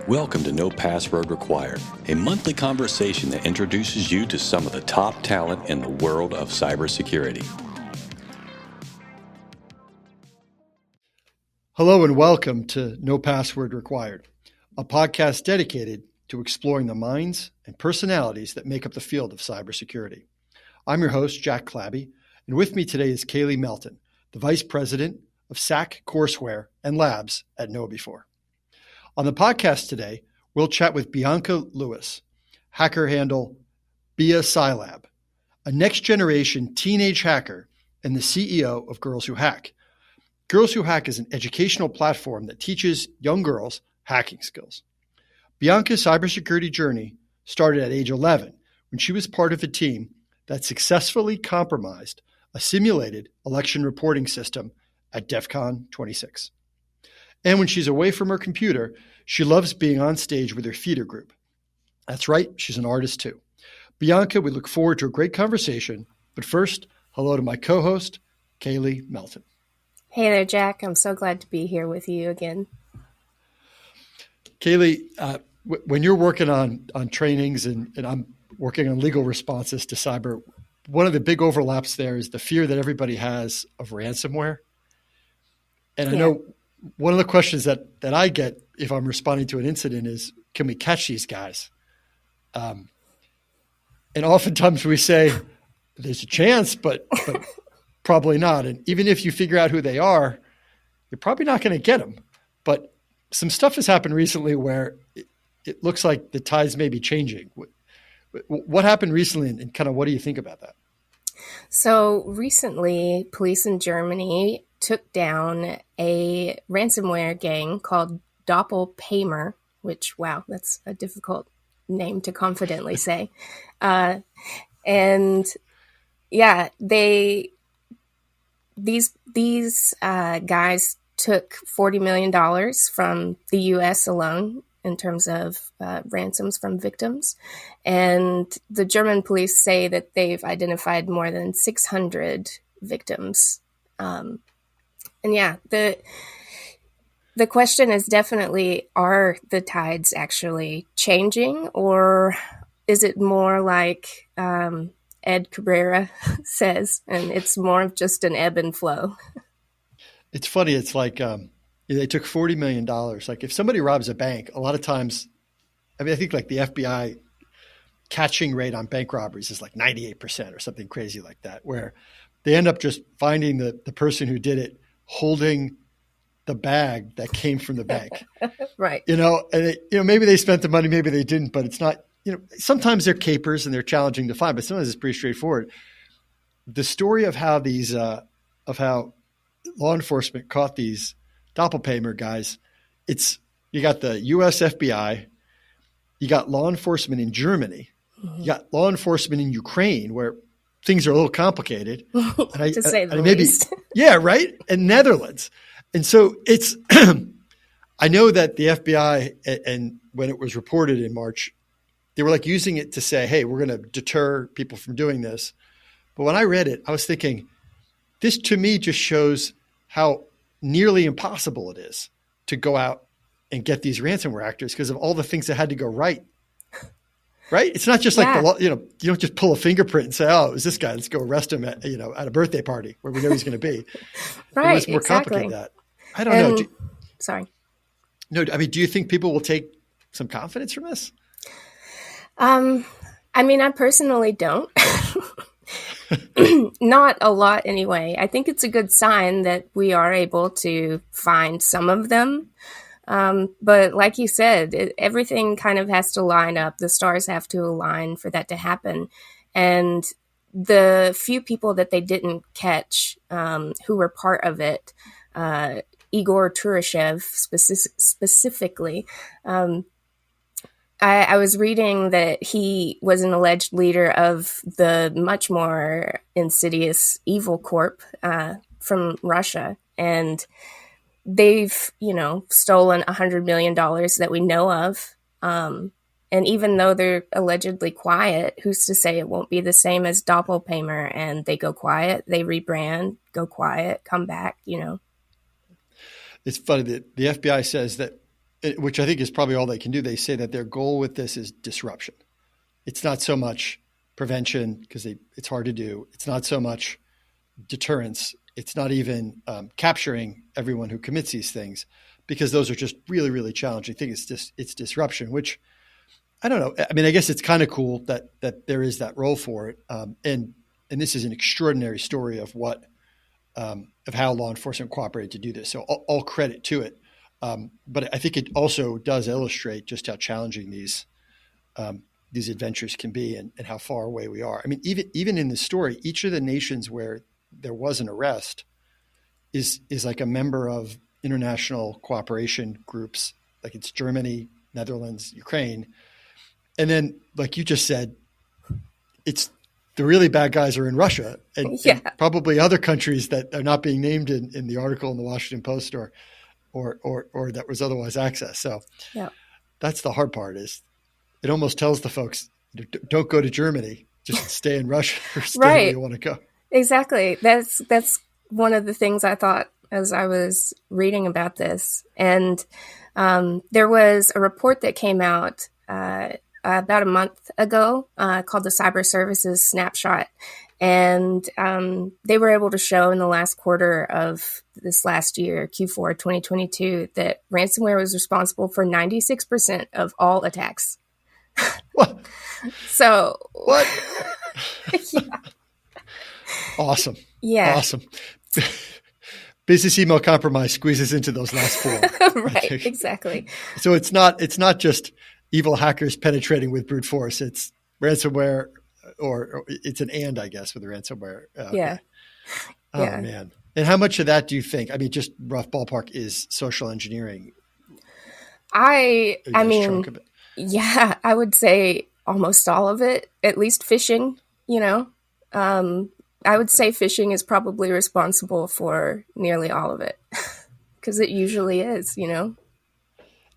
Welcome to No Password Required, a monthly conversation that introduces you to some of the top talent in the world of cybersecurity. Hello and welcome to No Password Required, a podcast dedicated to exploring the minds and personalities that make up the field of cybersecurity. I'm your host, Jack Clabby, and with me today is Kayley Melton, the Vice President of SAC Courseware and Labs at KnowBe4. On the podcast today, we'll chat with Bianca Lewis, hacker handle BiaSciLab, a next-generation teenage hacker and the CEO of Girls Who Hack. Girls Who Hack is an educational platform that teaches young girls hacking skills. Bianca's cybersecurity journey started at age 11 when she was part of a team that successfully compromised a simulated election reporting system at Defcon 26. And when she's away from her computer, she loves being on stage with her theater group. That's right, she's an artist too. Bianca, we look forward to a great conversation. But first, hello to my co-host, Kayley Melton. Hey there, Jack. I'm so glad to be here with you again. Kayley, when you're working on trainings and I'm working on legal responses to cyber, one of the big overlaps there is the fear that everybody has of ransomware. And I know one of the questions that I get if I'm responding to an incident is, can we catch these guys? And oftentimes we say, there's a chance, but probably not. And even if you figure out who they are, you're probably not going to get them. But some stuff has happened recently where it looks like the tides may be changing. What happened recently and kind of what do you think about that? So recently, police in Germany took down a ransomware gang called DoppelPaymer, which, wow, that's a difficult name to confidently say. And yeah, these guys took $40 million from the U.S. alone in terms of ransoms from victims. And the German police say that they've identified more than 600 victims. And yeah, the question is definitely, are the tides actually changing, or is it more like Ed Cabrera says, and it's more of just an ebb and flow? It's funny. It's like they took $40 million. Like if somebody robs a bank, a lot of times, I think like the FBI catching rate on bank robberies is like 98% or something crazy like that, where they end up just finding the person who did it holding the bag that came from the bank. Right. And maybe they spent the money, maybe they didn't, but it's not, sometimes they're capers and they're challenging to find, but sometimes it's pretty straightforward. The story of how how law enforcement caught these DoppelPaymer guys, you got the US FBI, you got law enforcement in Germany, you got law enforcement in Ukraine, where things are a little complicated. To say the least. Yeah, right? And Netherlands. And so it's, I know that the FBI, and when it was reported in March, they were like using it to say, hey, we're going to deter people from doing this. But when I read it, I was thinking, this to me just shows how nearly impossible it is to go out and get these ransomware actors because of all the things that had to go right. Right? It's not just like you don't just pull a fingerprint and say, oh, it was this guy. Let's go arrest him at a birthday party where we know he's going to be. Right. It's more complicated than that. I don't know. Sorry. No, I mean, do you think people will take some confidence from this? I personally don't. Not a lot anyway. I think it's a good sign that we are able to find some of them. But like you said, everything kind of has to line up. The stars have to align for that to happen. And the few people that they didn't catch, who were part of it, Igor Turashev specifically, I was reading that he was an alleged leader of the much more insidious Evil Corp from Russia. And they've, stolen $100 million that we know of. And even though they're allegedly quiet, who's to say it won't be the same as DoppelPaymer? And they go quiet, they rebrand, go quiet, come back, It's funny that the FBI says that which I think is probably all they can do. They say that their goal with this is disruption. It's not so much prevention because it's hard to do. It's not so much deterrence. It's not even capturing everyone who commits these things, because those are just really, really challenging things. It's disruption, which I don't know. I mean, I guess it's kind of cool that there is that role for it. And this is an extraordinary story of of how law enforcement cooperated to do this. So all credit to it. But I think it also does illustrate just how challenging these adventures can be and how far away we are. I mean, even in this story, each of the nations where there was an arrest is like a member of international cooperation groups, like it's Germany, Netherlands, Ukraine. And then, like you just said, it's the really bad guys are in Russia and probably other countries that are not being named in the article in the Washington Post or that was otherwise accessed. So that's the hard part, is it almost tells the folks, don't go to Germany, just stay in Russia or stay where you want to go. Exactly. That's one of the things I thought as I was reading about this. And there was a report that came out about a month ago called the Cyber Services Snapshot. And they were able to show in the last quarter of this last year, Q4 2022, that ransomware was responsible for 96% of all attacks. What? So what? Awesome. Yeah. Awesome. Business email compromise squeezes into those last four. Right. Exactly. So it's not just evil hackers penetrating with brute force. It's ransomware, or it's an and, I guess, with the ransomware. Yeah. Oh, man. And how much of that do you think, I mean, just rough ballpark, is social engineering? I mean, yeah, I would say almost all of it, at least phishing, I would say phishing is probably responsible for nearly all of it because it usually is, And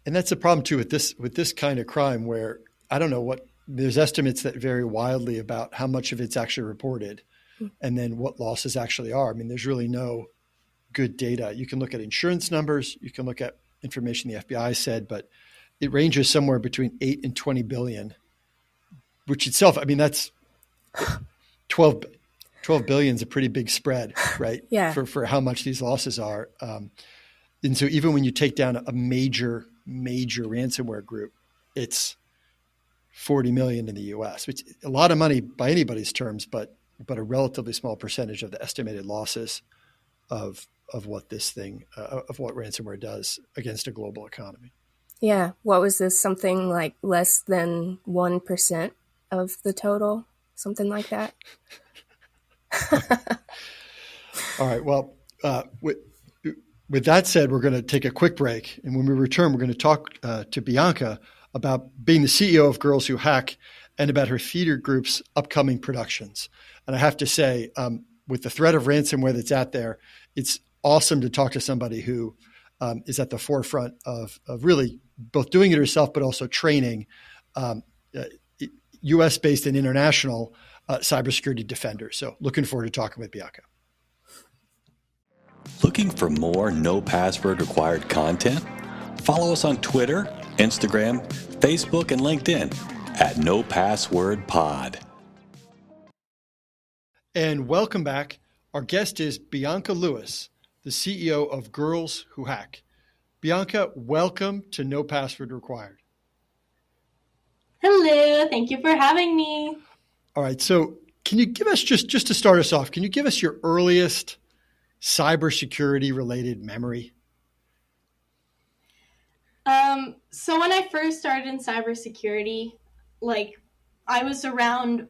that's the problem too with this kind of crime, where I don't know there's estimates that vary wildly about how much of it's actually reported and then what losses actually are. I mean, there's really no good data. You can look at insurance numbers, you can look at information the FBI said, but it ranges somewhere between 8 and 20 billion, which itself, I mean, that's 12 billion is a pretty big spread, right? Yeah. For how much these losses are. And so even when you take down a major ransomware group, it's 40 million in the US, which is a lot of money by anybody's terms, but a relatively small percentage of the estimated losses of what this thing, of what ransomware does against a global economy. Yeah. What was this? Something like less than 1% of the total, something like that. All right. Well, with that said, we're going to take a quick break. And when we return, we're going to talk to Bianca about being the CEO of Girls Who Hack and about her theater group's upcoming productions. And I have to say, with the threat of ransomware that's out there, it's awesome to talk to somebody who is at the forefront of really both doing it herself, but also training US-based and international cybersecurity defenders. So looking forward to talking with Bianca. Looking for more no password required content? Follow us on Twitter, Instagram, Facebook, and LinkedIn at No Password Pod. And welcome back. Our guest is Bianca Lewis, the CEO of Girls Who Hack. Bianca, welcome to No Password Required. Hello, thank you for having me. All right, so can you give us, just to start us off, can you give us your earliest cybersecurity related memory? So when I first started in cybersecurity, I was around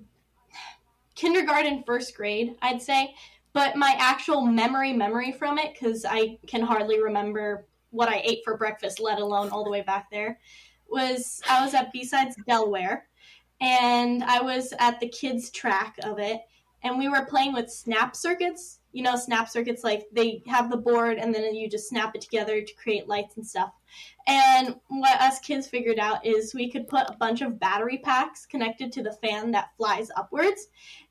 kindergarten, first grade, I'd say. But my actual memory from it, because I can hardly remember what I ate for breakfast, let alone all the way back there, was I was at B-Sides Delaware, and I was at the kids' track of it, and we were playing with snap circuits. You know, snap circuits, like they have the board and then you just snap it together to create lights and stuff. And what us kids figured out is we could put a bunch of battery packs connected to the fan that flies upwards.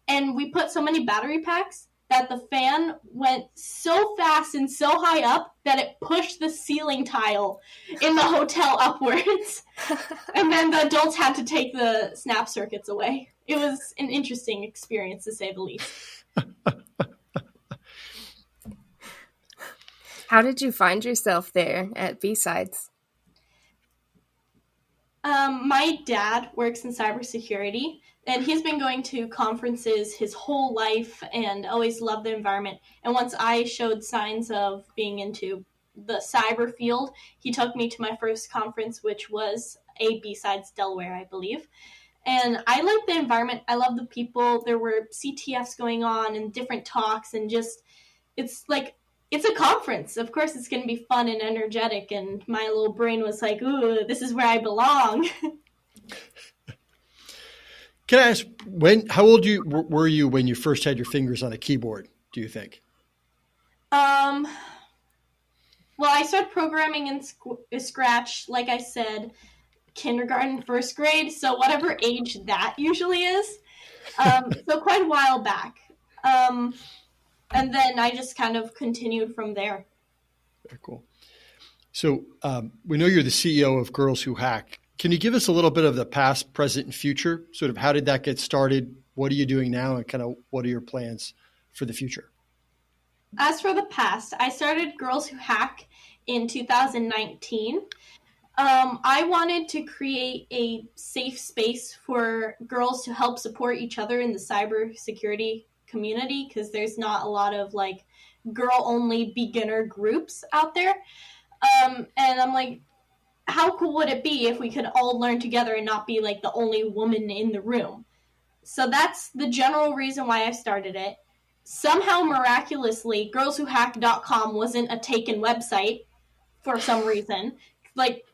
And we put so many battery packs that the fan went so fast and so high up that it pushed the ceiling tile in the hotel upwards. And then the adults had to take the snap circuits away. It was an interesting experience, to say the least. How did you find yourself there at B-Sides? My dad works in cybersecurity, and he's been going to conferences his whole life and always loved the environment. And once I showed signs of being into the cyber field, he took me to my first conference, which was a B-Sides Delaware, I believe. And I liked the environment. I love the people. There were CTFs going on and different talks, and just, it's a conference. Of course, it's going to be fun and energetic. And my little brain was like, ooh, this is where I belong. Can I ask, how old were you when you first had your fingers on a keyboard, do you think? Well, I started programming in Scratch, like I said, kindergarten, first grade, so whatever age that usually is. So quite a while back. And then I just kind of continued from there. Very cool. So we know you're the CEO of Girls Who Hack. Can you give us a little bit of the past, present, and future? Sort of how did that get started? What are you doing now? And kind of what are your plans for the future? As for the past, I started Girls Who Hack in 2019. I wanted to create a safe space for girls to help support each other in the cybersecurity community, because there's not a lot of like girl-only beginner groups out there. And I'm like, how cool would it be if we could all learn together and not be like the only woman in the room? So that's the general reason why I started it. Somehow, miraculously, girlswhohack.com wasn't a taken website for some reason. Like,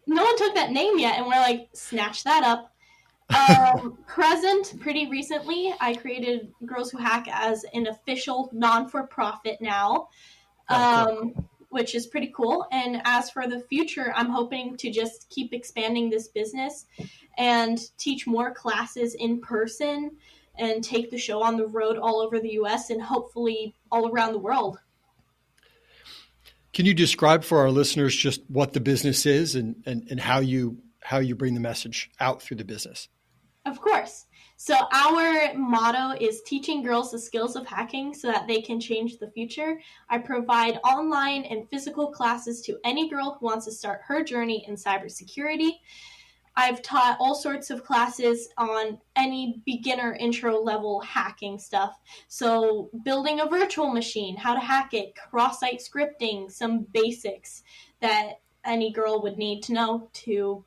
no one took that name yet, and we're like, snatch that up. Present, pretty recently, I created Girls Who Hack as an official non-for-profit now, which is pretty cool. And as for the future, I'm hoping to just keep expanding this business and teach more classes in person and take the show on the road all over the U.S. and hopefully all around the world. Can you describe for our listeners just what the business is and how you bring the message out through the business? Of course. So our motto is teaching girls the skills of hacking so that they can change the future. I provide online and physical classes to any girl who wants to start her journey in cybersecurity. I've taught all sorts of classes on any beginner intro level hacking stuff. So building a virtual machine, how to hack it, cross-site scripting, some basics that any girl would need to know to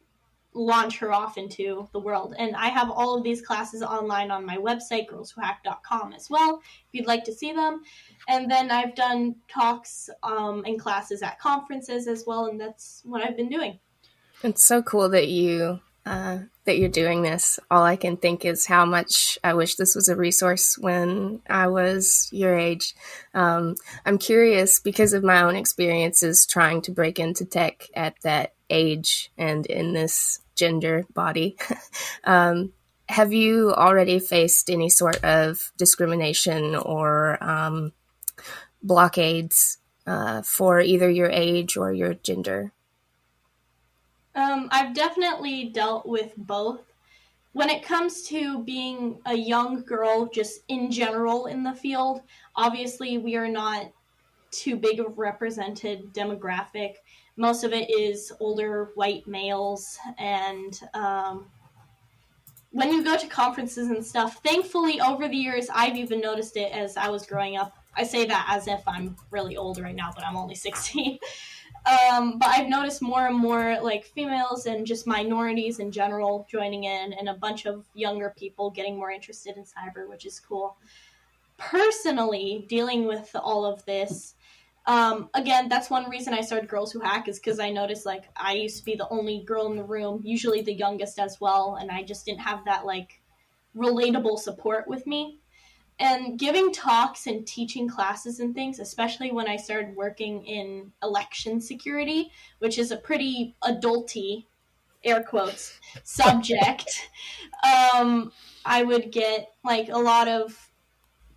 launch her off into the world. And I have all of these classes online on my website, girlswhohack.com as well, if you'd like to see them. And then I've done talks and classes at conferences as well, and that's what I've been doing. It's so cool that you're doing this. All I can think is how much I wish this was a resource when I was your age. I'm curious because of my own experiences trying to break into tech at that age and in this gender body. Have you already faced any sort of discrimination or blockades for either your age or your gender? I've definitely dealt with both. When it comes to being a young girl, just in general in the field, obviously we are not too big of a represented demographic. Most of it is older white males, and when you go to conferences and stuff, thankfully over the years I've even noticed it as I was growing up. I say that as if I'm really old right now, but I'm only 16. But I've noticed more and more like females and just minorities in general joining in, and a bunch of younger people getting more interested in cyber, which is cool. Personally, dealing with all of this, again, that's one reason I started Girls Who Hack, is because I noticed like I used to be the only girl in the room, usually the youngest as well, and I just didn't have that like relatable support with me. And giving talks and teaching classes and things, especially when I started working in election security, which is a pretty adulty, air quotes, subject, I would get like a lot of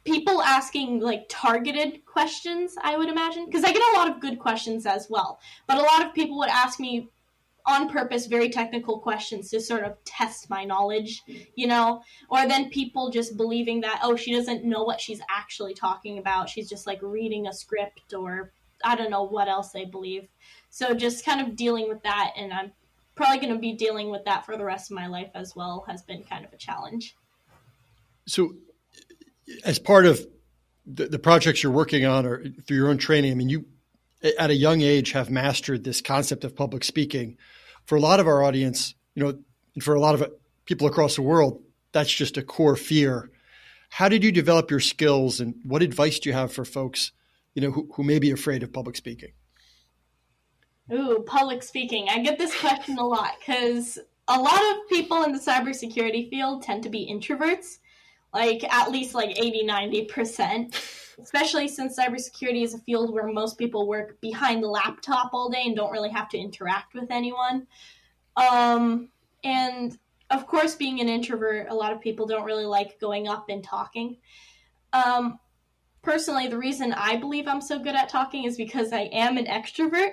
people asking like targeted questions, I would imagine, because I get a lot of good questions as well. But a lot of people would ask me on purpose very technical questions to sort of test my knowledge, or then people just believing that, oh, she doesn't know what she's actually talking about. She's just like reading a script, or I don't know what else they believe. So just kind of dealing with that, and I'm probably going to be dealing with that for the rest of my life as well, has been kind of a challenge. So as part of the projects you're working on or through your own training, I mean, you at a young age have mastered this concept of public speaking. For a lot of our audience, and for a lot of people across the world, that's just a core fear. How did you develop your skills, and what advice do you have for folks, who may be afraid of public speaking? Ooh, public speaking. I get this question a lot because a lot of people in the cybersecurity field tend to be introverts, like at least like 80-90%. Especially since cybersecurity is a field where most people work behind the laptop all day and don't really have to interact with anyone. And of course, being an introvert, a lot of people don't really like going up and talking. Personally, the reason I believe I'm so good at talking is because I am an extrovert,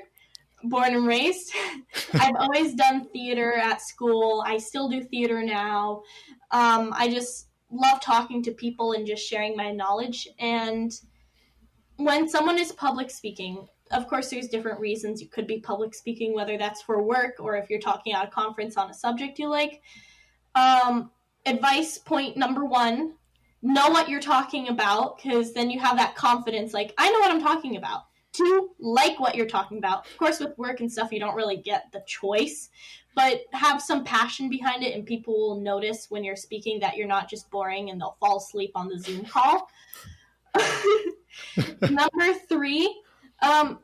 born and raised. I've always done theater at school. I still do theater now. I just love talking to people and just sharing my knowledge. And when someone is public speaking, of course, there's different reasons you could be public speaking, whether that's for work or if you're talking at a conference on a subject you like. Advice point number 1, know what you're talking about, because then you have that confidence, like, I know what I'm talking about. 2, like what you're talking about. Of course, with work and stuff, you don't really get the choice, but have some passion behind it, and people will notice when you're speaking that you're not just boring, and they'll fall asleep on the Zoom call. Number 3,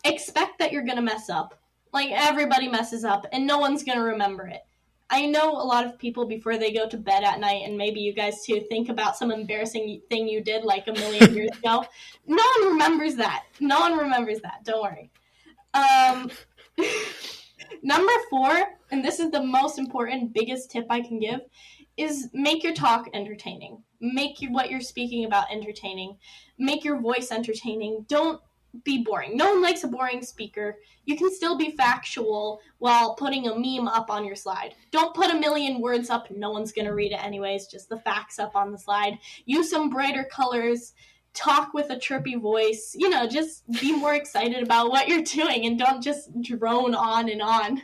expect that you're going to mess up. Like, everybody messes up, and no one's going to remember it. I know a lot of people before they go to bed at night, and maybe you guys too, think about some embarrassing thing you did like a million years ago. No one remembers that. No one remembers that. Don't worry. Number 4, and this is the most important, biggest tip I can give, is make your talk entertaining. Make what you're speaking about entertaining. Make your voice entertaining. Don't be boring. No one likes a boring speaker. You can still be factual while putting a meme up on your slide. Don't put a million words up. No one's going to read it anyways. Just the facts up on the slide. Use some brighter colors. Talk with a chirpy voice. Just be more excited about what you're doing and don't just drone on and on.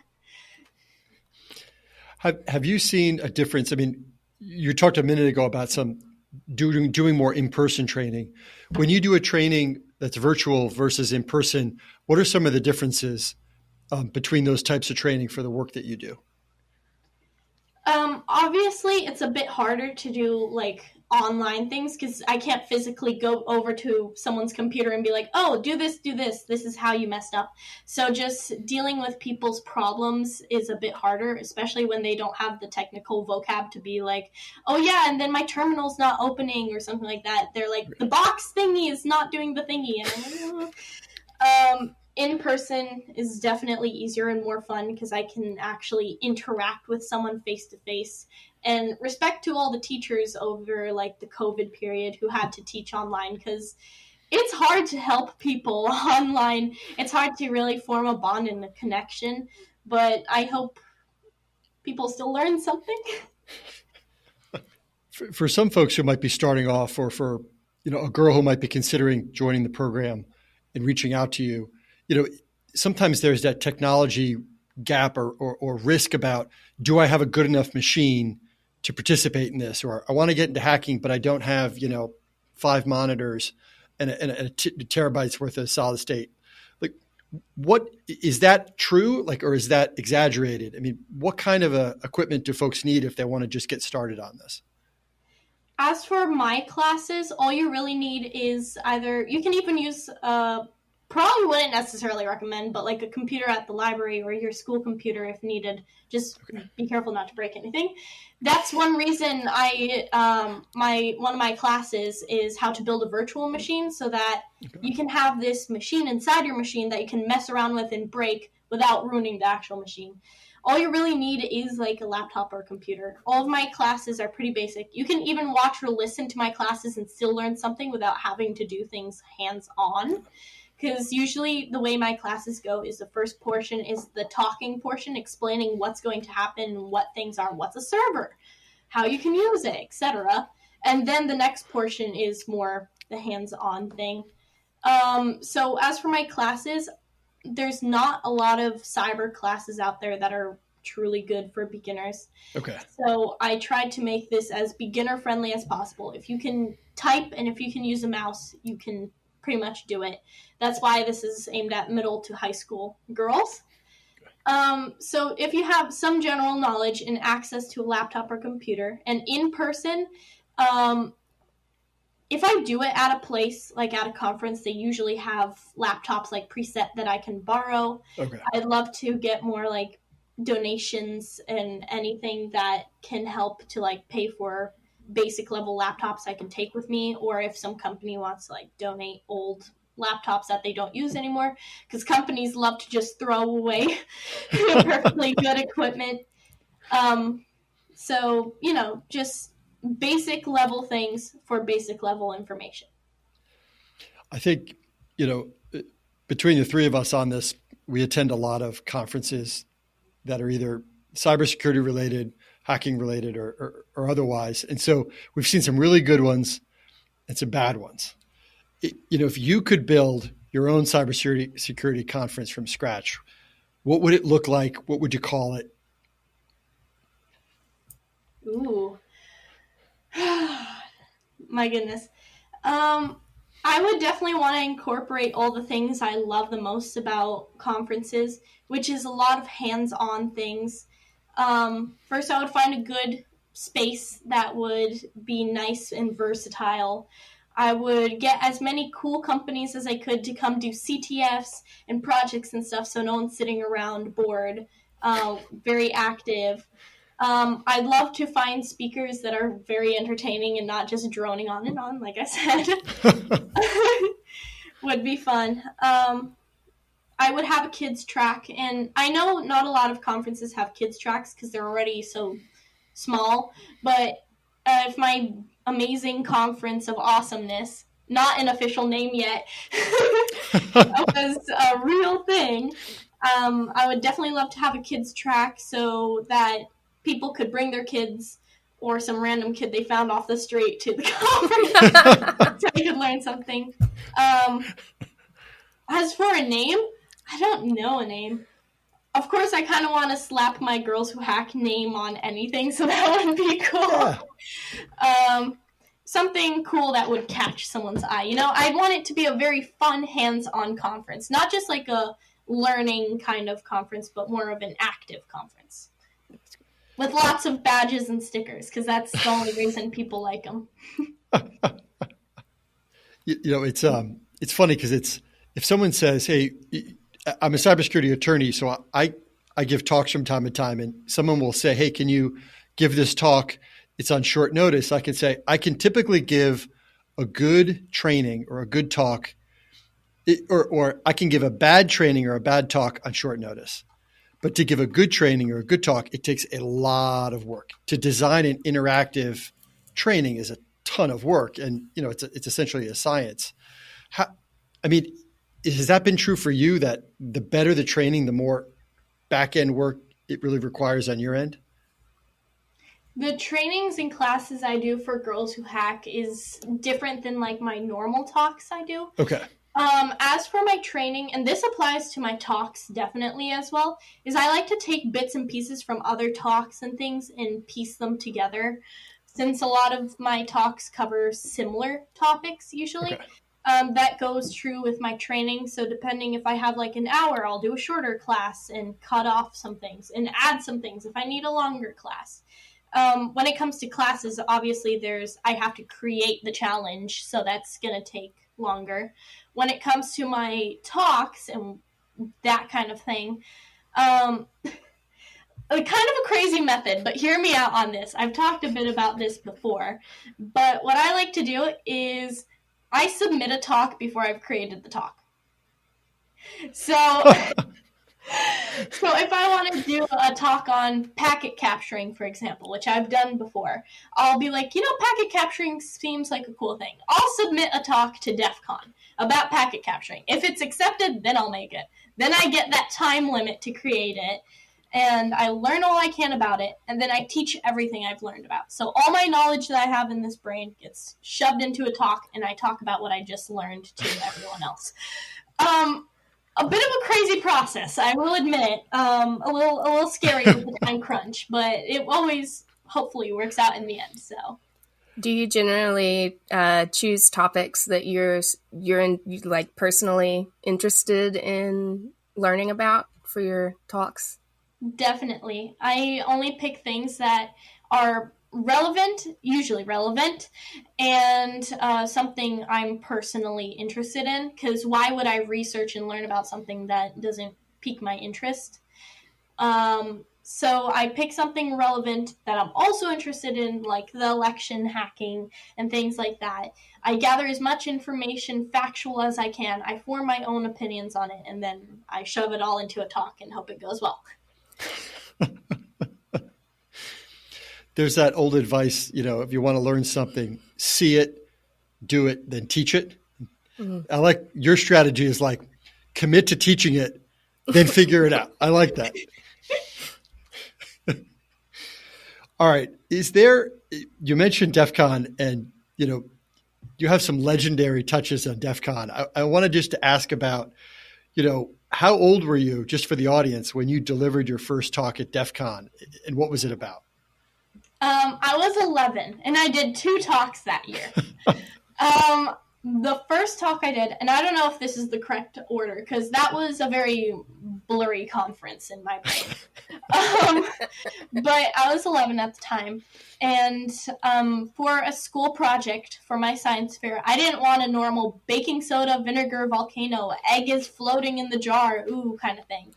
Have you seen a difference? I mean, you talked a minute ago about some doing more in-person training. When you do a training that's virtual versus in person, what are some of the differences between those types of training for the work that you do? Obviously, it's a bit harder to do like online things because I can't physically go over to someone's computer and be like, oh, do this, this is how you messed up. So just dealing with people's problems is a bit harder, especially when they don't have the technical vocab to be like, oh yeah, and then my terminal's not opening or something like that. They're like, the box thingy is not doing the thingy. And I'm like, oh. In person is definitely easier and more fun because I can actually interact with someone face to face. And respect to all the teachers over like the COVID period who had to teach online, because it's hard to help people online. It's hard to really form a bond and a connection, but I hope people still learn something. For some folks who might be starting off, or for a girl who might be considering joining the program and reaching out to you, sometimes there's that technology gap or risk about, do I have a good enough machine to participate in this? Or I want to get into hacking, but I don't have, 5 monitors and a terabytes worth of solid state. Like, what is that true? Like, or is that exaggerated? I mean, what kind of equipment do folks need if they want to just get started on this? As for my classes, all you really need is either, you can even use probably wouldn't necessarily recommend, but like a computer at the library or your school computer if needed. Just be careful not to break anything. That's one reason one of my classes is how to build a virtual machine, so that you can have this machine inside your machine that you can mess around with and break without ruining the actual machine. All you really need is like a laptop or a computer. All of my classes are pretty basic. You can even watch or listen to my classes and still learn something without having to do things hands-on. Because usually the way my classes go is the first portion is the talking portion, explaining what's going to happen, what things are, what's a server, how you can use it, etc. And then the next portion is more the hands-on thing. So as for my classes, there's not a lot of cyber classes out there that are truly good for beginners. Okay. So I tried to make this as beginner-friendly as possible. If you can type and if you can use a mouse, you can pretty much do it. That's why this is aimed at middle to high school girls. So if you have some general knowledge and access to a laptop or computer, and in person, if I do it at a place, like at a conference, they usually have laptops like preset that I can borrow. Okay. I'd love to get more like donations and anything that can help to like pay for basic level laptops I can take with me, or if some company wants to like donate old laptops that they don't use anymore, because companies love to just throw away perfectly good equipment. So, you know, just basic level things for basic level information. I think, you know, between the three of us on this, we attend a lot of conferences that are either cybersecurity related, hacking related, or otherwise. And so we've seen some really good ones and some bad ones. You know, if you could build your own cybersecurity conference from scratch, what would it look like? What would you call it? Ooh. My goodness. I would definitely want to incorporate all the things I love the most about conferences, which is a lot of hands-on things. First, I would find a good space that would be nice and versatile. I would get as many cool companies as I could to come do CTFs and projects and stuff, so no one's sitting around bored, very active. I'd love to find speakers that are very entertaining and not just droning on and on, like I said. Would be fun. I would have a kids track, and I know not a lot of conferences have kids tracks because they're already so small, but if my amazing conference of awesomeness, not an official name yet, was a real thing, I would definitely love to have a kids track so that people could bring their kids or some random kid they found off the street to the conference so they could learn something. As for a name, I don't know a name. Of course, I kind of want to slap my Girls Who Hack name on anything, so that would be cool. Yeah. Something cool that would catch someone's eye. You know, I want it to be a very fun, hands-on conference. Not just like a learning kind of conference, but more of an active conference. With lots of badges and stickers, because that's the only reason people like them. You know, it's funny because if someone says, "Hey, I'm a cybersecurity attorney, so I give talks from time to time," and someone will say, "Hey, can you give this talk? It's on short notice." I can say, I can typically give a good training or a good talk, or I can give a bad training or a bad talk on short notice. But to give a good training or a good talk, it takes a lot of work. To design an interactive training is a ton of work, and you know it's essentially a science. Has that been true for you, that the better the training, the more back-end work it really requires on your end? The trainings and classes I do for Girls Who Hack is different than like my normal talks I do. Okay. As for my training, and this applies to my talks definitely as well, is I like to take bits and pieces from other talks and things and piece them together. Since a lot of my talks cover similar topics usually, okay. That goes true with my training. So depending if I have like an hour, I'll do a shorter class and cut off some things and add some things if I need a longer class. When it comes to classes, obviously I have to create the challenge, so that's going to take longer. When it comes to my talks and that kind of thing, kind of a crazy method, but hear me out on this. I've talked a bit about this before, but what I like to do is I submit a talk before I've created the talk. So So if I want to do a talk on packet capturing, for example, which I've done before, I'll be like, packet capturing seems like a cool thing. I'll submit a talk to Defcon about packet capturing. If it's accepted, then I'll make it. Then I get that time limit to create it, and I learn all I can about it, and then I teach everything I've learned about. So all my knowledge that I have in this brain gets shoved into a talk, and I talk about what I just learned to everyone else. A bit of a crazy process, I will admit. A little scary with the time crunch, but it always hopefully works out in the end. So, do you generally choose topics that you're like personally interested in learning about for your talks? Definitely, I only pick things that are usually relevant, and something I'm personally interested in, because why would I research and learn about something that doesn't pique my interest? So I pick something relevant that I'm also interested in, like the election hacking and things like that. I gather as much information factual as I can. I form my own opinions on it, and then I shove it all into a talk and hope it goes well. There's that old advice, if you want to learn something, see it, do it, then teach it. Mm-hmm. I like your strategy is like commit to teaching it, then figure it out. I like that. All right. You mentioned Defcon, and, you have some legendary touches on Defcon. I wanted just to ask about, how old were you, just for the audience, when you delivered your first talk at Defcon, and what was it about? I was 11, and I did 2 talks that year. The first talk I did, and I don't know if this is the correct order, because that was a very blurry conference in my brain. But I was 11 at the time, and for a school project for my science fair, I didn't want a normal baking soda, vinegar, volcano, egg is floating in the jar, ooh, kind of thing.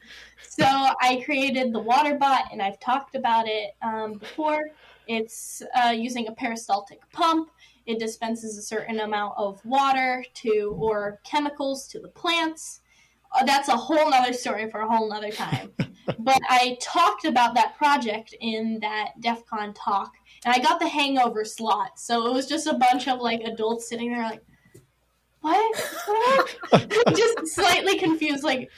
So I created the water bot, and I've talked about it before. It's using a peristaltic pump. It dispenses a certain amount of water or chemicals to the plants. That's a whole nother story for a whole nother time. But I talked about that project in that DEF CON talk, and I got the hangover slot. So it was just a bunch of adults sitting there like, what? Just slightly confused, like,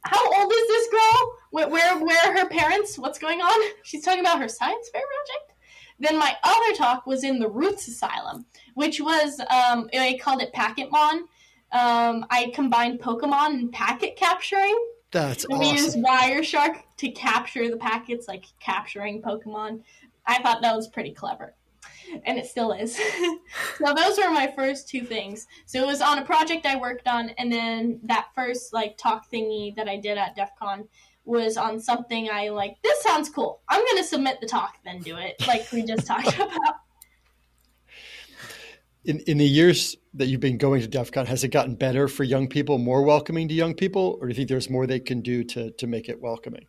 how old is this girl? Where are her parents? What's going on? She's talking about her science fair project? Then my other talk was in the Roots Asylum, which was, I called it Packetmon. I combined Pokemon and packet capturing. That's awesome. We used Wireshark to capture the packets, like capturing Pokemon. I thought that was pretty clever. And it still is. So those were my first 2 things. So it was on a project I worked on, and then that first talk thingy that I did at DEF CON was on something I this sounds cool. I'm going to submit the talk, then do it, like we just talked about. In the years that you've been going to DEF CON, has it gotten better for young people, more welcoming to young people, or do you think there's more they can do to make it welcoming?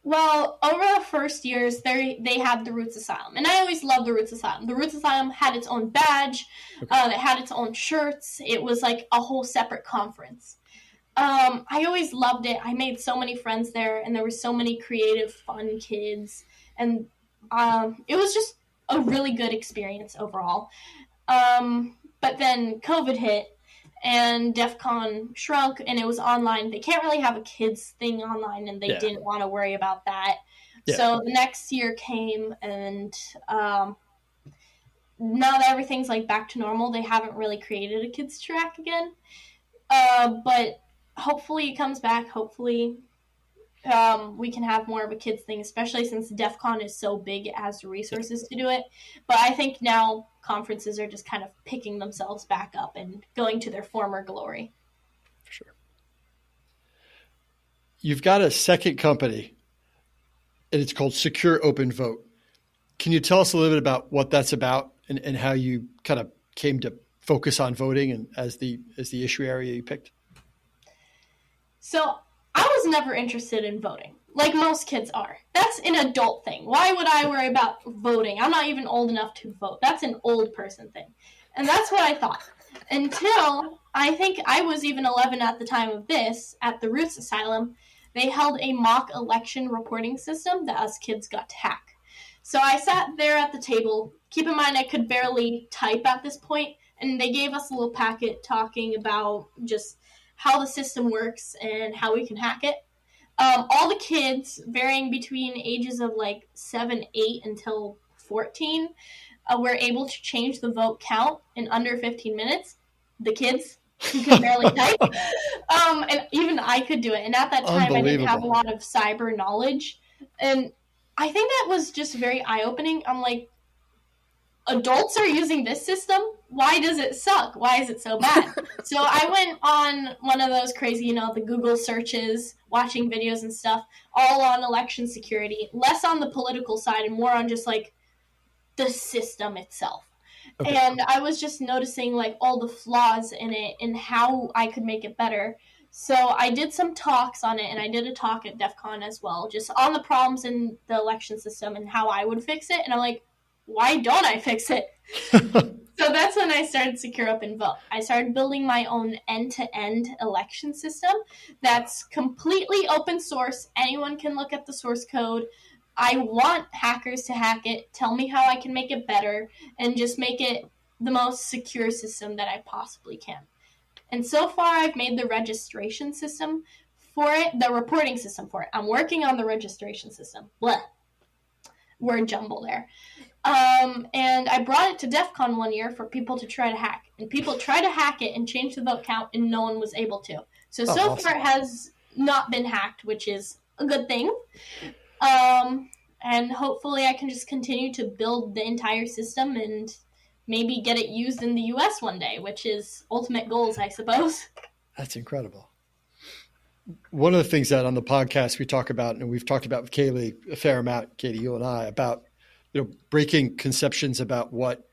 Well, over the first years, they had the Roots Asylum, and I always loved the Roots Asylum. The Roots Asylum had its own badge, it had its own shirts. It was like a whole separate conference. I always loved it. I made so many friends there, and there were so many creative, fun kids, and it was just a really good experience overall. But then COVID hit, and DEF CON shrunk, and it was online. They can't really have a kids thing online, and they didn't want to worry about that. Yeah. So the next year came, and now that everything's back to normal, they haven't really created a kids track again. But hopefully it comes back. Hopefully we can have more of a kids thing, especially since DEF CON is so big, it has the resources to do it. But I think now conferences are just kind of picking themselves back up and going to their former glory. For sure. You've got a second company, and it's called Secure Open Vote. Can you tell us a little bit about what that's about and how you kind of came to focus on voting and as the issue area you picked? So I was never interested in voting, like most kids are. That's an adult thing. Why would I worry about voting? I'm not even old enough to vote. That's an old person thing. And that's what I thought. until I think I was even 11 at the time of this, at the Roots Asylum. They held a mock election reporting system that us kids got to hack. So I sat there at the table. Keep in mind, I could barely type at this point, and they gave us a little packet talking about just how the system works and how we can hack it. All the kids, varying between ages of like 7, 8 until 14, were able to change the vote count in under 15 minutes. The kids who could barely type. And even I could do it. And at that time, I didn't have a lot of cyber knowledge. And I think that was just very eye-opening. I'm like, adults are using this system? Why does it suck? Why is it so bad? So I went on one of those crazy, the Google searches, watching videos and stuff, all on election security, less on the political side and more on just like the system itself. Okay. And I was just noticing like all the flaws in it and how I could make it better. So I did some talks on it, and I did a talk at Defcon as well, just on the problems in the election system and how I would fix it. And I'm like, why don't I fix it? So that's when I started Secure Up and Vote. I started building my own end-to-end election system that's completely open source. Anyone can look at the source code. I want hackers to hack it, tell me how I can make it better, and just make it the most secure system that I possibly can. And so far, I've made the registration system for it, the reporting system for it. I'm working on the registration system. Blah. Word jumble there. And I brought it to DEF CON one year for people to try to hack. And people tried to hack it and change the vote count, and no one was able to. So awesome. Far it has not been hacked, which is a good thing. And hopefully I can just continue to build the entire system and maybe get it used in the U.S. one day, which is ultimate goals, I suppose. That's incredible. One of the things that on the podcast we talk about, and we've talked about with Kayley a fair amount, Katie, you and I, about breaking conceptions about what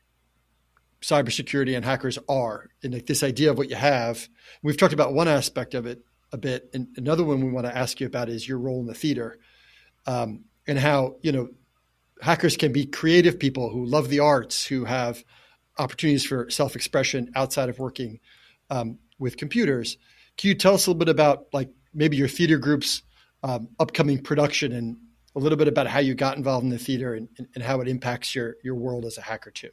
cybersecurity and hackers are, and like this idea of what you have. We've talked about one aspect of it a bit, and another one we want to ask you about is your role in the theater, and how hackers can be creative people who love the arts, who have opportunities for self-expression outside of working with computers. Can you tell us a little bit about like maybe your theater group's upcoming production and a little bit about how you got involved in the theater and how it impacts your world as a hacker too?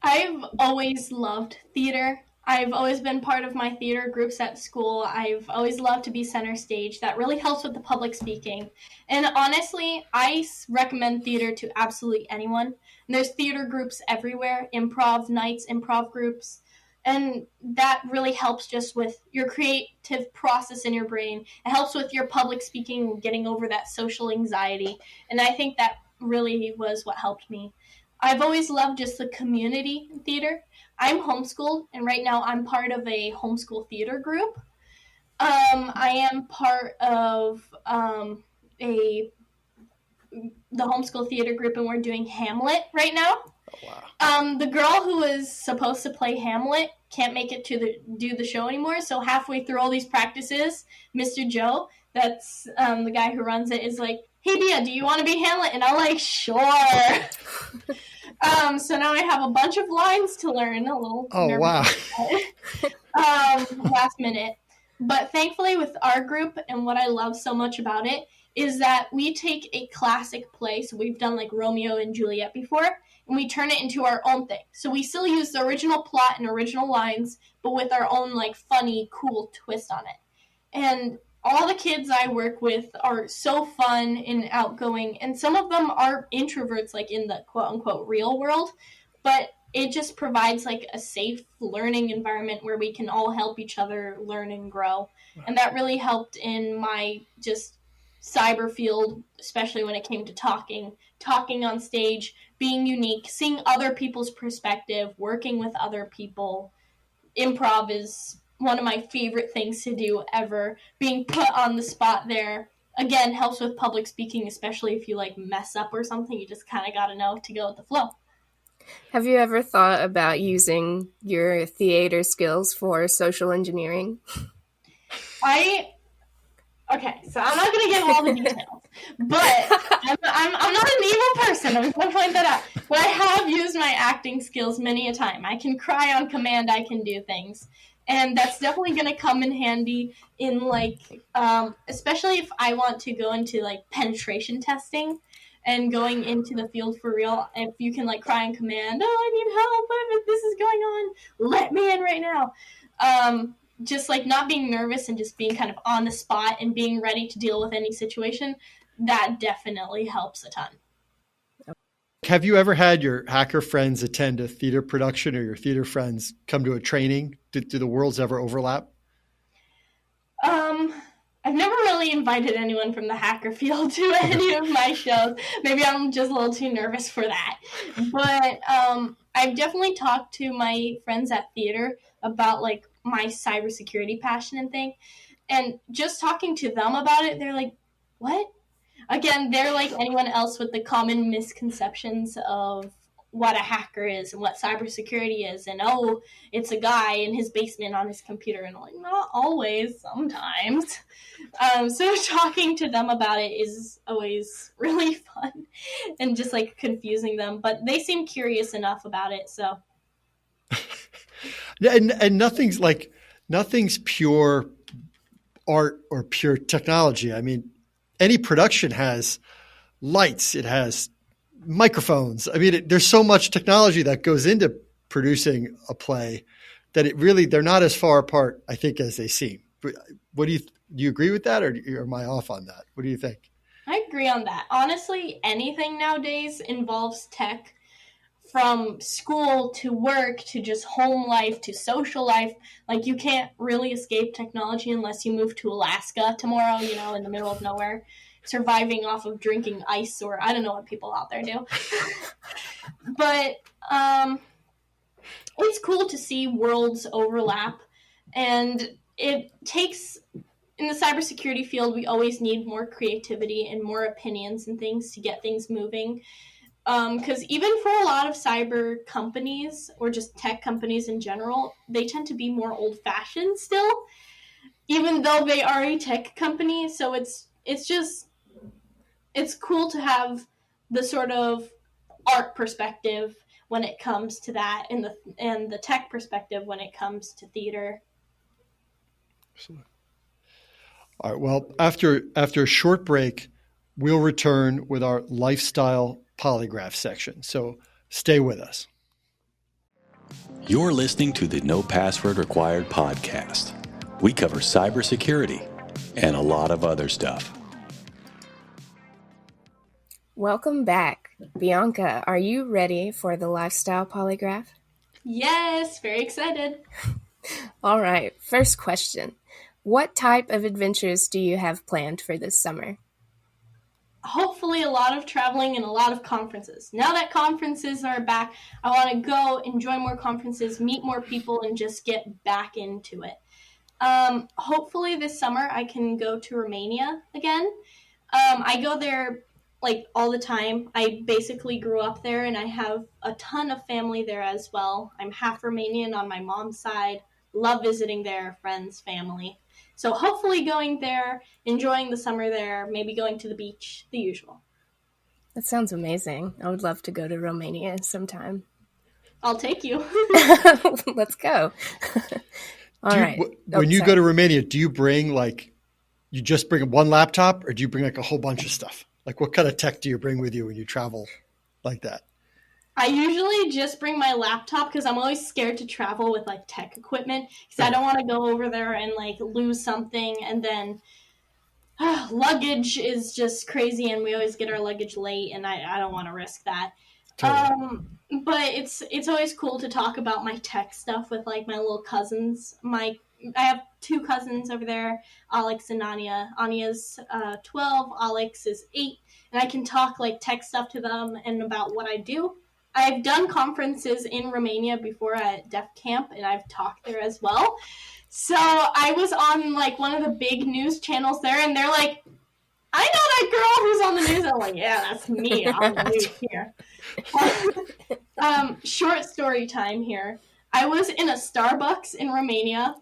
I've always loved theater. I've always been part of my theater groups at school. I've always loved to be center stage. That really helps with the public speaking. And honestly, I recommend theater to absolutely anyone. And there's theater groups everywhere, improv nights, improv groups. And that really helps just with your creative process in your brain. It helps with your public speaking, getting over that social anxiety. And I think that really was what helped me. I've always loved just the community in theater. I'm homeschooled, and right now I'm part of a homeschool theater group. I am part of the homeschool theater group, and we're doing Hamlet right now. Oh, wow. The girl who was supposed to play Hamlet can't make it to do the show anymore, so halfway through all these practices, Mr. Joe, that's the guy who runs it, is like, hey, Bia, do you want to be Hamlet? And I'm like, sure. So now I have a bunch of lines to learn, a little wow. Last minute. But thankfully with our group, and what I love so much about it, is that we take a classic play, so we've done like Romeo and Juliet before, and we turn it into our own thing. So we still use the original plot and original lines, but with our own like funny, cool twist on it. And all the kids I work with are so fun and outgoing, and some of them are introverts, like in the quote-unquote real world, but it just provides like a safe learning environment where we can all help each other learn and grow. And that really helped in my just cyber field, especially when it came to talking on stage, being unique, seeing other people's perspective, working with other people. Improv is one of my favorite things to do ever. Being put on the spot there, again, helps with public speaking, especially if you like mess up or something. You just kind of got to know to go with the flow. Have you ever thought about using your theater skills for social engineering? Okay, so I'm not going to give all the details, But I'm not an evil person. I'm going to point that out. But I have used my acting skills many a time. I can cry on command. I can do things. And that's definitely going to come in handy in, like, especially if I want to go into, like, penetration testing and going into the field for real. If you can, like, cry on command, oh, I need help, this is going on, let me in right now. Just, like, not being nervous and just being kind of on the spot and being ready to deal with any situation, that definitely helps a ton. Have you ever had your hacker friends attend a theater production or your theater friends come to a training? Do the worlds ever overlap? I've never really invited anyone from the hacker field to any of my shows. Maybe I'm just a little too nervous for that. But I've definitely talked to my friends at theater about, like, my cybersecurity passion and thing. And just talking to them about it, they're like, what? Again, they're like anyone else with the common misconceptions of what a hacker is and what cybersecurity is. And, oh, it's a guy in his basement on his computer. And I'm like, not always, sometimes. So talking to them about it is always really fun and just, like, confusing them. But they seem curious enough about it, so. And nothing's pure art or pure technology. I mean, any production has lights, it has microphones. I mean, there's so much technology that goes into producing a play that they're not as far apart, I think, as they seem. What do you agree with that, or am I off on that? What do you think? I agree on that. Honestly, anything nowadays involves tech, from school to work to just home life to social life. Like, you can't really escape technology unless you move to Alaska tomorrow, in the middle of nowhere, surviving off of drinking ice, or I don't know what people out there do. But it's cool to see worlds overlap, and it takes, in the cybersecurity field, we always need more creativity and more opinions and things to get things moving. Because even for a lot of cyber companies or just tech companies in general, they tend to be more old-fashioned still, even though they are a tech company. So it's cool to have the sort of art perspective when it comes to that, and the tech perspective when it comes to theater. Excellent. All right. Well, after a short break, we'll return with our lifestyle polygraph section. So stay with us. You're listening to the No Password Required podcast. We cover cybersecurity and a lot of other stuff. Welcome back. Bianca, are you ready for the lifestyle polygraph? Yes, very excited. All right, first question. What type of adventures do you have planned for this summer? Hopefully a lot of traveling and a lot of conferences. Now that conferences are back, I want to go enjoy more conferences, meet more people, and just get back into it. Hopefully this summer I can go to Romania again. I go there like all the time. I basically grew up there, and I have a ton of family there as well. I'm half Romanian on my mom's side. Love visiting there, friends, family. So hopefully going there, enjoying the summer there, maybe going to the beach, the usual. That sounds amazing. I would love to go to Romania sometime. I'll take you. Let's go. All right. When you go to Romania, do you bring you just bring one laptop, or do you bring a whole bunch of stuff? Like, what kind of tech do you bring with you when you travel like that? I usually just bring my laptop because I'm always scared to travel with tech equipment, because I don't want to go over there and lose something, and then luggage is just crazy, and we always get our luggage late, and I don't want to risk that. Totally. But it's always cool to talk about my tech stuff with my little cousins. I have two cousins over there, Alex and Anya. Anya's 12, Alex is 8, and I can talk tech stuff to them and about what I do. I've done conferences in Romania before at Defcon, and I've talked there as well. So I was on one of the big news channels there, and they're like, I know that girl who's on the news. I'm like, yeah, that's me on the news here. Short story time here. I was in a Starbucks in Romania,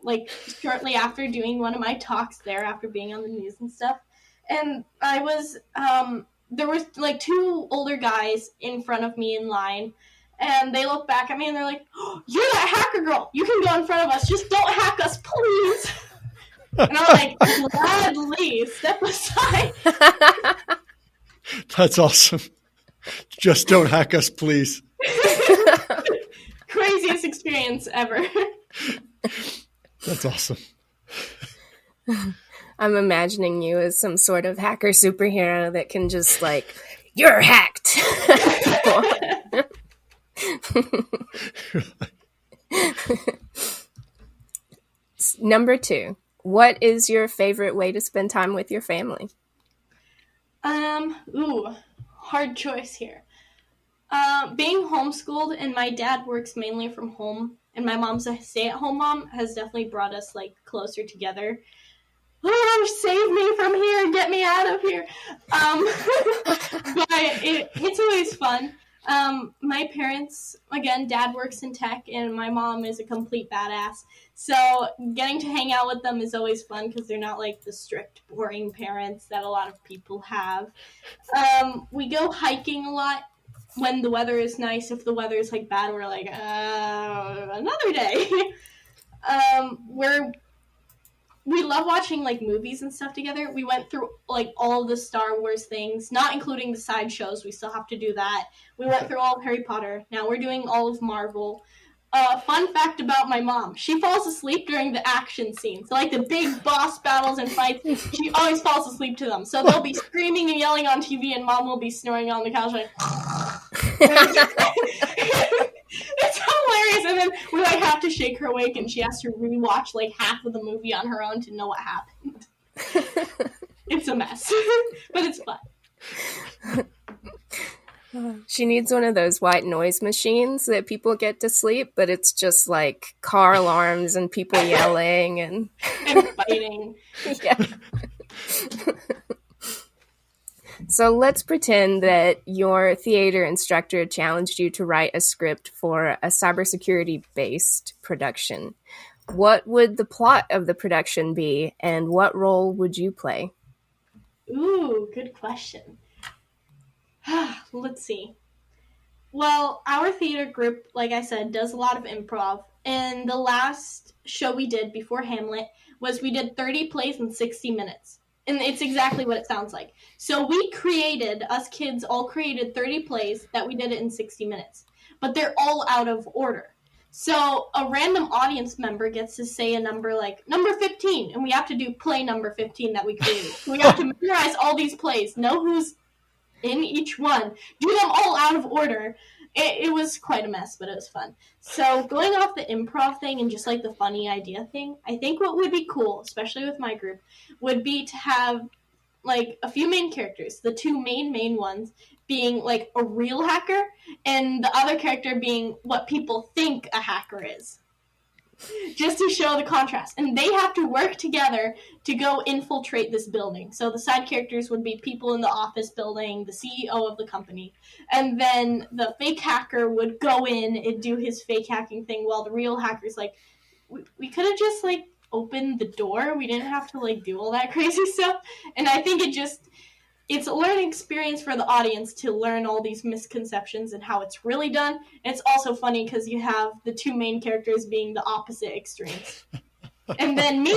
shortly after doing one of my talks there, after being on the news and stuff. And I was, there was like two older guys in front of me in line, and they look back at me and they're like, oh, you're that hacker girl. You can go in front of us. Just don't hack us, please. And I'm like, gladly, step aside. That's awesome. Just don't hack us, please. Craziest experience ever. That's awesome. I'm imagining you as some sort of hacker superhero that can just like, you're hacked. Number 2, what is your favorite way to spend time with your family? Hard choice here. Being homeschooled and my dad works mainly from home and my mom's a stay-at-home mom has definitely brought us like closer together. Oh, save me from here, get me out of here. But it's always fun. My parents, again, dad works in tech and my mom is a complete badass. So getting to hang out with them is always fun because they're not like the strict, boring parents that a lot of people have. We go hiking a lot when the weather is nice. If the weather is like bad, we're like, another day. We love watching like movies and stuff together. We went through like all the Star Wars things, not including the side shows. We still have to do that. We went through all of Harry Potter. Now we're doing all of Marvel. Fun fact about my mom. She falls asleep during the action scenes. So like the big boss battles and fights, she always falls asleep to them. So they'll be screaming and yelling on TV and mom will be snoring on the couch like it's hilarious. And then we like have to shake her awake and she has to rewatch like half of the movie on her own to know what happened. It's a mess. But it's fun. She needs one of those white noise machines that people get to sleep, but it's just like car alarms and people yelling and fighting. Yeah. So let's pretend that your theater instructor challenged you to write a script for a cybersecurity-based production. What would the plot of the production be, and what role would you play? Ooh, good question. Let's see. Well, our theater group, like I said, does a lot of improv. And the last show we did before Hamlet was we did 30 plays in 60 minutes. And it's exactly what it sounds like. So us kids all created 30 plays that we did it in 60 minutes. But they're all out of order. So a random audience member gets to say a number like number 15. And we have to do play number 15 that we created. So we have to memorize all these plays, know who's in each one, do them all out of order. It was quite a mess, but it was fun. So going off the improv thing and just like the funny idea thing, I think what would be cool, especially with my group, would be to have like a few main characters. The two main ones being like a real hacker and the other character being what people think a hacker is. Just to show the contrast. And they have to work together to go infiltrate this building. So the side characters would be people in the office building, the CEO of the company. And then the fake hacker would go in and do his fake hacking thing while the real hacker's like, we could have just like opened the door. We didn't have to like do all that crazy stuff. And I think it's a learning experience for the audience to learn all these misconceptions and how it's really done. And it's also funny because you have the two main characters being the opposite extremes. And then me,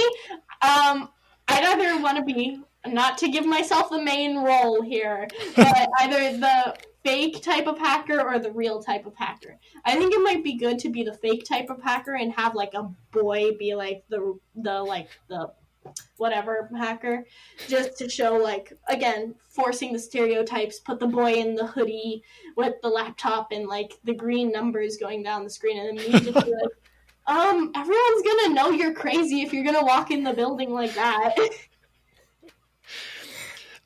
I'd either want to be, not to give myself the main role here, but either the fake type of hacker or the real type of hacker. I think it might be good to be the fake type of hacker and have like a boy be like the whatever hacker, just to show like, again, forcing the stereotypes, put the boy in the hoodie with the laptop and like the green numbers going down the screen, and then me just be like, everyone's gonna know you're crazy if you're gonna walk in the building like that.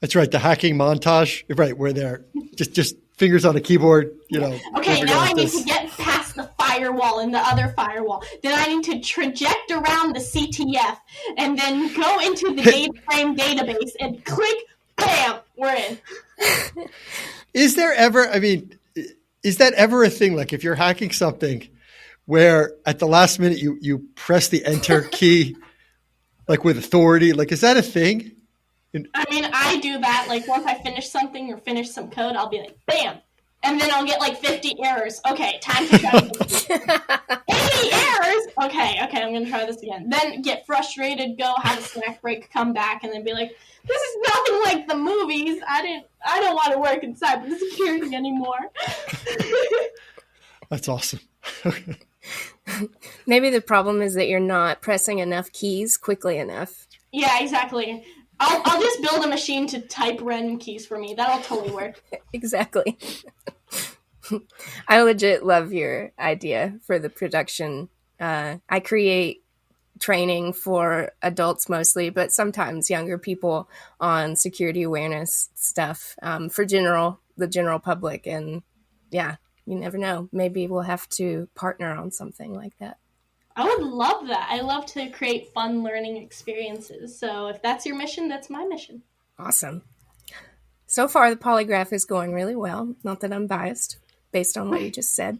That's right, the hacking montage, right, where they're just fingers on a keyboard, Okay, now I need to get past the firewall and the other firewall. Then I need to traject around the CTF and then go into the data frame database and click, bam, we're in. Is that ever a thing? Like if you're hacking something where at the last minute you press the enter key, like with authority, like is that a thing? I mean, I do that. Like, once I finish something or finish some code, I'll be like, bam! And then I'll get like 50 errors. Okay, time to try this. 80 errors? Okay, I'm going to try this again. Then get frustrated, go have a snack break, come back, and then be like, this is nothing like the movies. I don't want to work in cybersecurity anymore. That's awesome. Maybe the problem is that you're not pressing enough keys quickly enough. Yeah, exactly. I'll just build a machine to type random keys for me. That'll totally work. Exactly. I legit love your idea for the production. I create training for adults mostly, but sometimes younger people on security awareness stuff for the general public. And yeah, you never know. Maybe we'll have to partner on something like that. I would love that. I love to create fun learning experiences. So if that's your mission, that's my mission. Awesome. So far, the polygraph is going really well. Not that I'm biased based on what you just said.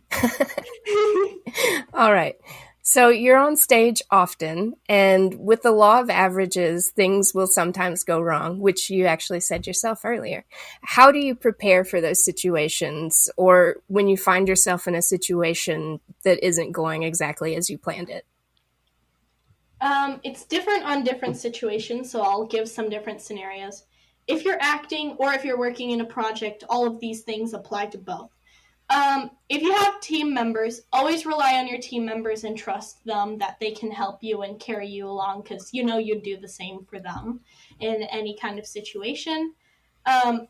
All right. So you're on stage often, and with the law of averages, things will sometimes go wrong, which you actually said yourself earlier. How do you prepare for those situations, or when you find yourself in a situation that isn't going exactly as you planned it? It's different on different situations, so I'll give some different scenarios. If you're acting or if you're working in a project, all of these things apply to both. If you have team members, always rely on your team members and trust them that they can help you and carry you along, because you know you'd do the same for them in any kind of situation.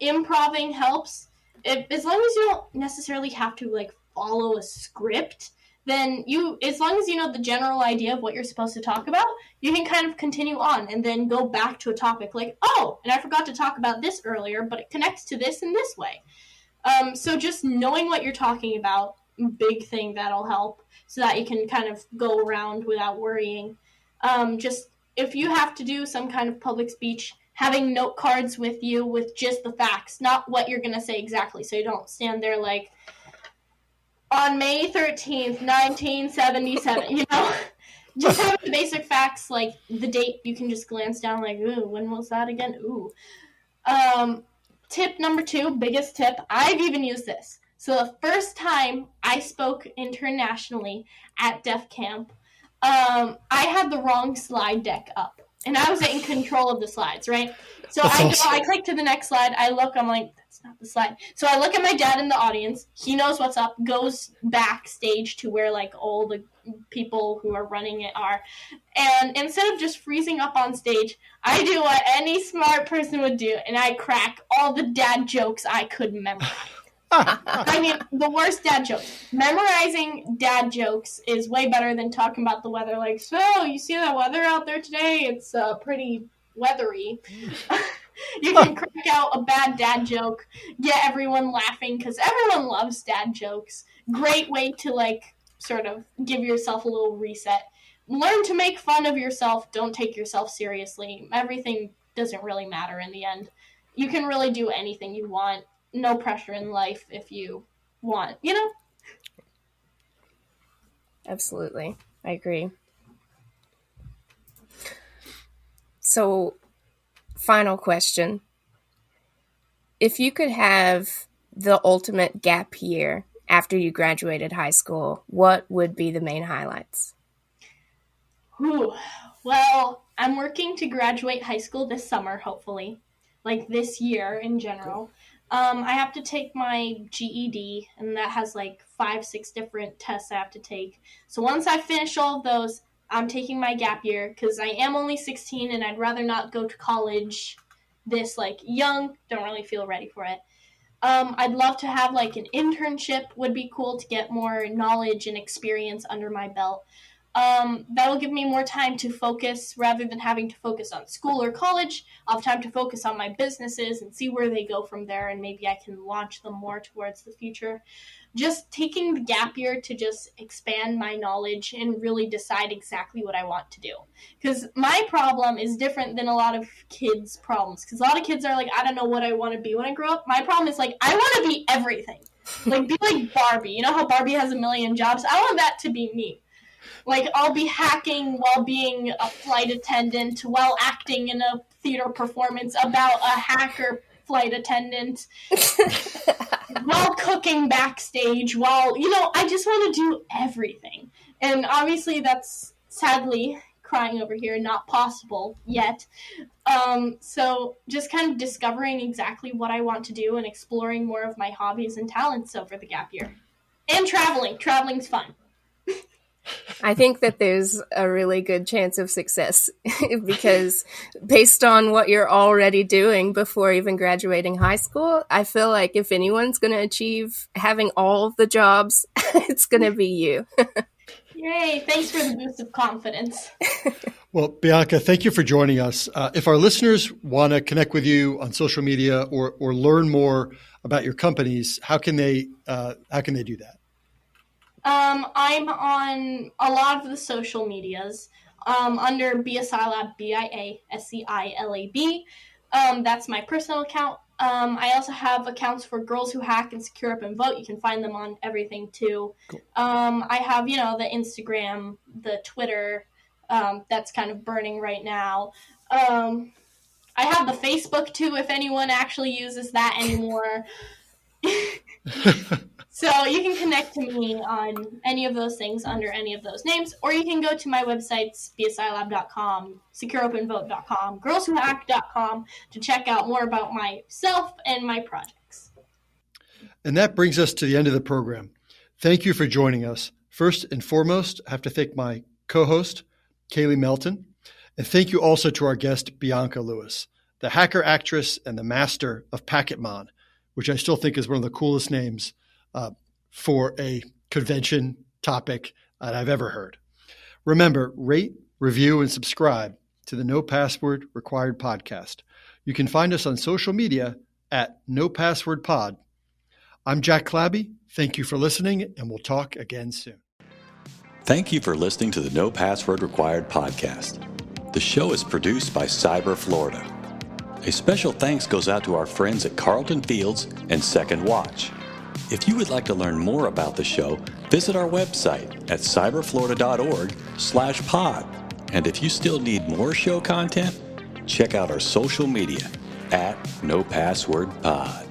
Improving helps. As long as you don't necessarily have to like follow a script, then as long as you know the general idea of what you're supposed to talk about, you can kind of continue on and then go back to a topic like, oh, and I forgot to talk about this earlier, but it connects to this in this way. So just knowing what you're talking about, big thing that'll help so that you can kind of go around without worrying. Just if you have to do some kind of public speech, having note cards with you with just the facts, not what you're going to say exactly. So you don't stand there like, on May 13th, 1977, you know? Just have the basic facts, like the date, you can just glance down like, ooh, when was that again? Ooh. Tip number 2, biggest tip, I've even used this. So the first time I spoke internationally at Defcon, I had the wrong slide deck up. And I was in control of the slides, right? So I click to the next slide, I look, I'm like, that's not the slide. So I look at my dad in the audience, he knows what's up, goes backstage to where like all the people who are running it are. And instead of just freezing up on stage, I do what any smart person would do, and I crack all the dad jokes I could memorize. I mean, the worst dad jokes. Memorizing dad jokes is way better than talking about the weather. Like, so, you see that weather out there today? It's pretty weathery. You can crack out a bad dad joke, get everyone laughing, because everyone loves dad jokes. Great way to, like, sort of give yourself a little reset. Learn to make fun of yourself. Don't take yourself seriously. Everything doesn't really matter in the end. You can really do anything you want. No pressure in life if you want, you know? Absolutely. I agree. So, final question. If you could have the ultimate gap year after you graduated high school, what would be the main highlights? Well, I'm working to graduate high school this summer, hopefully. Like this year in general. I have to take my GED, and that has like 5-6 different tests I have to take. So once I finish all of those, I'm taking my gap year because I am only 16 and I'd rather not go to college this like young. Don't really feel ready for it. I'd love to have like an internship, would be cool to get more knowledge and experience under my belt. That'll give me more time to focus rather than having to focus on school or college. I'll have time to focus on my businesses and see where they go from there, and maybe I can launch them more towards the future. Just taking the gap year to just expand my knowledge and really decide exactly what I want to do. Because my problem is different than a lot of kids' problems. Because a lot of kids are like, I don't know what I want to be when I grow up. My problem is like, I want to be everything. Like, be like Barbie. You know how Barbie has a million jobs? I want that to be me. Like, I'll be hacking while being a flight attendant, while acting in a theater performance about a hacker flight attendant, while cooking backstage, while, I just want to do everything. And obviously that's sadly, crying over here, not possible yet. So just kind of discovering exactly what I want to do and exploring more of my hobbies and talents over the gap year. And traveling. Traveling's fun. I think that there's a really good chance of success because based on what you're already doing before even graduating high school, I feel like if anyone's going to achieve having all of the jobs, it's going to be you. Yay. Thanks for the boost of confidence. Well, Bianca, thank you for joining us. If our listeners want to connect with you on social media or learn more about your companies, how can they do that? I'm on a lot of the social medias under BiaSciLab, BiaSciLab. That's my personal account. I also have accounts for Girls Who Hack and Secure Up and Vote. You can find them on everything too. Cool. I have, the Instagram, the Twitter, that's kind of burning right now. I have the Facebook too, if anyone actually uses that anymore. So you can connect to me on any of those things under any of those names, or you can go to my websites, BiaSciLab.com, SecureOpenVote.com, GirlsWhoHack.com to check out more about myself and my projects. And that brings us to the end of the program. Thank you for joining us. First and foremost, I have to thank my co-host, Kayley Melton, and thank you also to our guest, Bianca Lewis, the hacker actress and the master of Packetmon, which I still think is one of the coolest names for a convention topic that I've ever heard. Remember, rate, review, and subscribe to the No Password Required podcast. You can find us on social media at No Password Pod. I'm Jack Clabby. Thank you for listening, and we'll talk again soon. Thank you for listening to the No Password Required podcast. The show is produced by Cyber Florida. A special thanks goes out to our friends at Carlton Fields and Second Watch. If you would like to learn more about the show, visit our website at cyberflorida.org/pod. And if you still need more show content, check out our social media at No Password Pod.